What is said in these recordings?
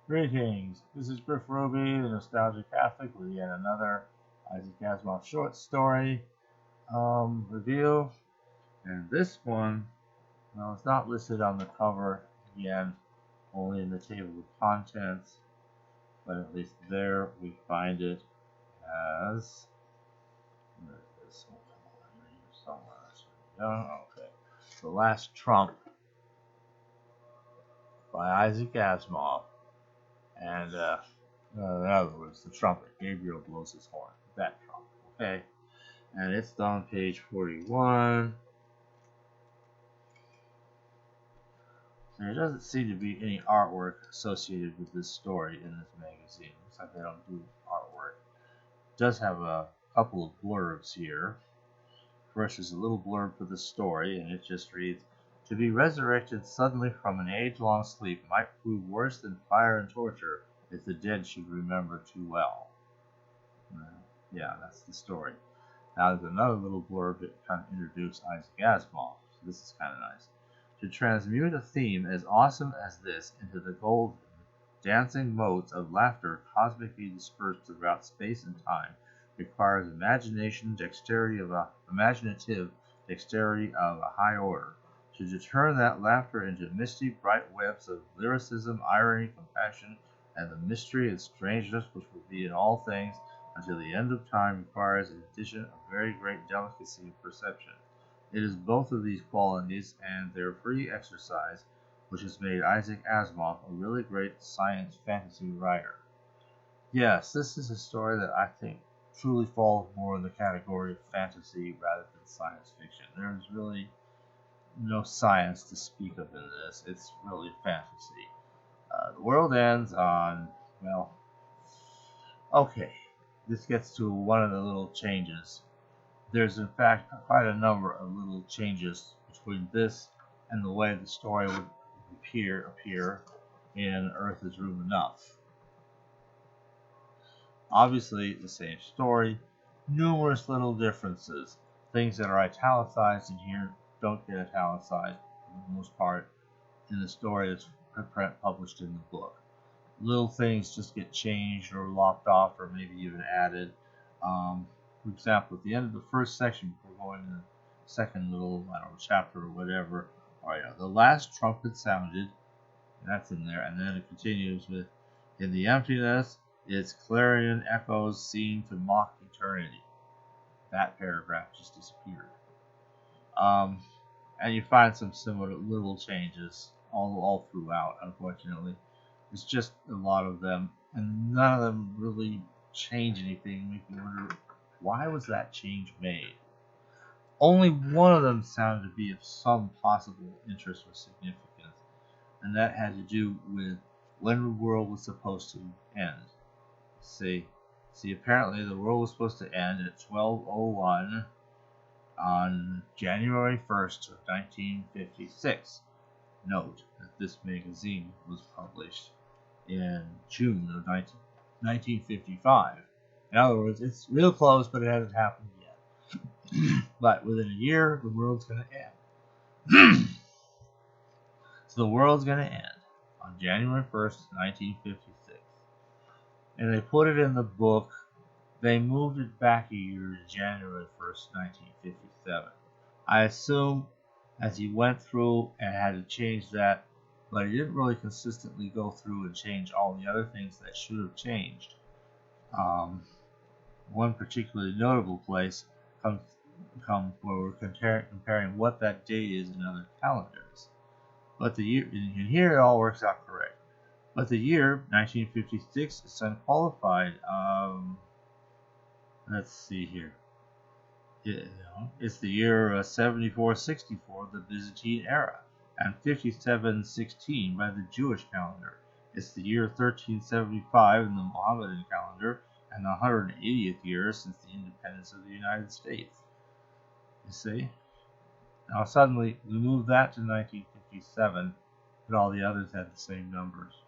Greetings, this is Griff Ruby, the Nostalgic Catholic, with yet another Isaac Asimov short story review. And this one, well, it's not listed on the cover again, only in the table of contents, but at least there we find it as. Where is this? Oh, come on, here somewhere. Okay. The Last Trump by Isaac Asimov. And, in other words, the trumpet. Gabriel blows his horn. That trumpet. Okay. And it's on page 41. There doesn't seem to be any artwork associated with this story in this magazine. Looks like they don't do artwork. It does have a couple of blurbs here. First is a little blurb for the story, and it just reads, "To be resurrected suddenly from an age-long sleep might prove worse than fire and torture if the dead should remember too well." Yeah, that's the story. Now there's another little blurb that kind of introduced Isaac Asimov, so this is kind of nice. To transmute a theme as awesome as this into the golden, dancing motes of laughter cosmically dispersed throughout space and time requires imaginative dexterity of a high order. To turn that laughter into misty, bright webs of lyricism, irony, compassion, and the mystery and strangeness which will be in all things until the end of time requires, in addition, a very great delicacy of perception. It is both of these qualities and their free exercise which has made Isaac Asimov a really great science fantasy writer. Yes, this is a story that I think truly falls more in the category of fantasy rather than science fiction. There is really no science to speak of in this. It's really fantasy. The world ends on, well, okay, this gets to one of the little changes. There's in fact quite a number of little changes between this and the way the story would appear in Earth is Room Enough. Obviously the same story, numerous little differences. Things that are italicized in here don't get italicized for the most part in the story that's published in the book. Little things just get changed or lopped off or maybe even added. For example, at the end of the first section, before going to the second little, chapter or whatever, the last trumpet sounded, that's in there, and then it continues with, in the emptiness, its clarion echoes seem to mock eternity. That paragraph just disappeared. And you find some similar little changes all throughout, unfortunately. It's just a lot of them, and none of them really change anything, make you wonder, why was that change made? Only one of them sounded to be of some possible interest or significance, and that had to do with when the world was supposed to end. See, apparently the world was supposed to end at 12:01 on January 1st of 1956. Note that this magazine was published in June of 1955. In other words, it's real close, but it hasn't happened yet. But within a year, the world's going to end. So the world's going to end on January 1st, 1956. And they put it in the book. They moved it back a year to January 1st, 1957. I assume as he went through and had to change that, but he didn't really consistently go through and change all the other things that should have changed. One particularly notable place comes where we're comparing what that date is in other calendars. But the year, in here it all works out correct. But the year 1956 is unqualified. Let's see here. It's the year 7464, the Byzantine era, and 5716 by the Jewish calendar. It's the year 1375 in the Mohammedan calendar, and the 180th year since the independence of the United States. You see? Now suddenly we move that to 1957, but all the others had the same numbers.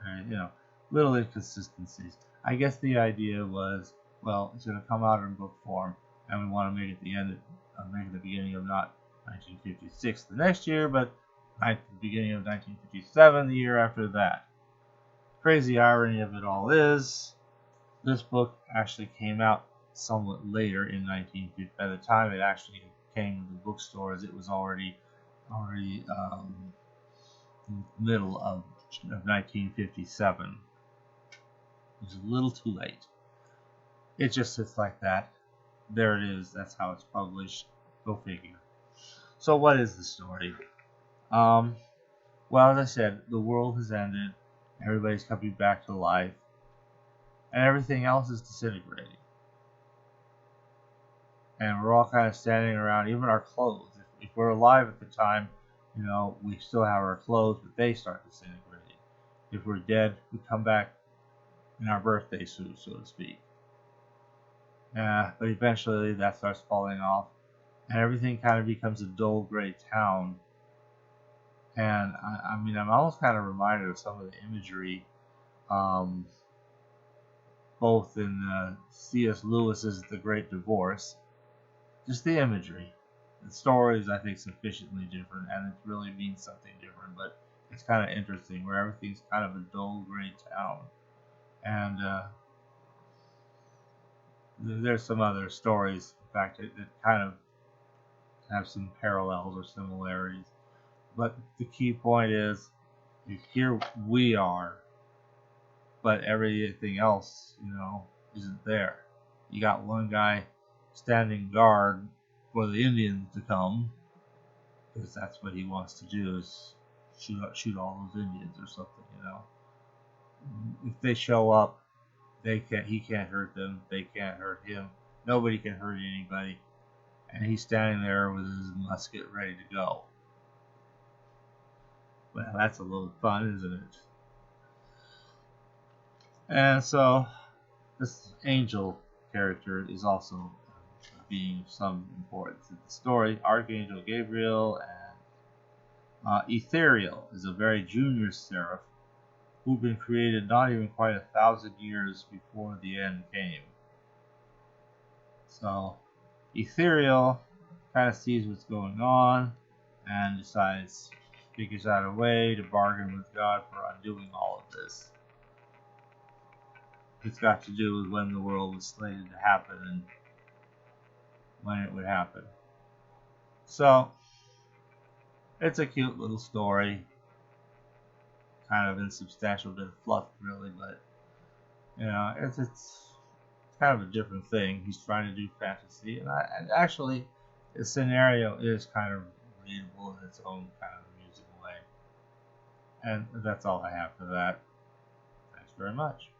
And, little inconsistencies. I guess the idea was, well, it's going to come out in book form, and we want to make it the beginning of not 1956 the next year, but the beginning of 1957, the year after that. Crazy irony of it all is, this book actually came out somewhat later in 1950. By the time it actually came to the bookstores, it was already middle of 1957. It was a little too late. It just sits like that. There it is. That's how it's published. Go figure. So what is the story? Well, as I said, the world has ended. Everybody's coming back to life. And everything else is disintegrating. And we're all kind of standing around, even our clothes. If we're alive at the time, we still have our clothes, but they start disintegrating. If we're dead, we come back in our birthday suit, so to speak. But eventually that starts falling off, and everything kind of becomes a dull gray town. And I'm almost kind of reminded of some of the imagery, both in C.S. Lewis's The Great Divorce. Just the imagery. The story is, I think, sufficiently different, and it really means something different, but it's kind of interesting, where everything's kind of a dull gray town. And there's some other stories, in fact, that kind of have some parallels or similarities. But the key point is, here we are, but everything else, isn't there. You got one guy standing guard for the Indians to come, because that's what he wants to do, is shoot all those Indians or something. If they show up, he can't hurt them, they can't hurt him, nobody can hurt anybody, and he's standing there with his musket ready to go. Well, that's a little fun, isn't it? And so this angel character is also being of some importance in the story. Archangel Gabriel, and Etheriel is a very junior seraph who'd been created not even quite 1,000 years before the end came. So Etheriel kind of sees what's going on and figures out a way to bargain with God for undoing all of this. It's got to do with when the world was slated to happen and when it would happen. So it's a cute little story, kind of insubstantial, bit of fluff really, but it's kind of a different thing. He's trying to do fantasy, and actually the scenario is kind of readable in its own kind of musical way. And that's all I have for that. Thanks very much.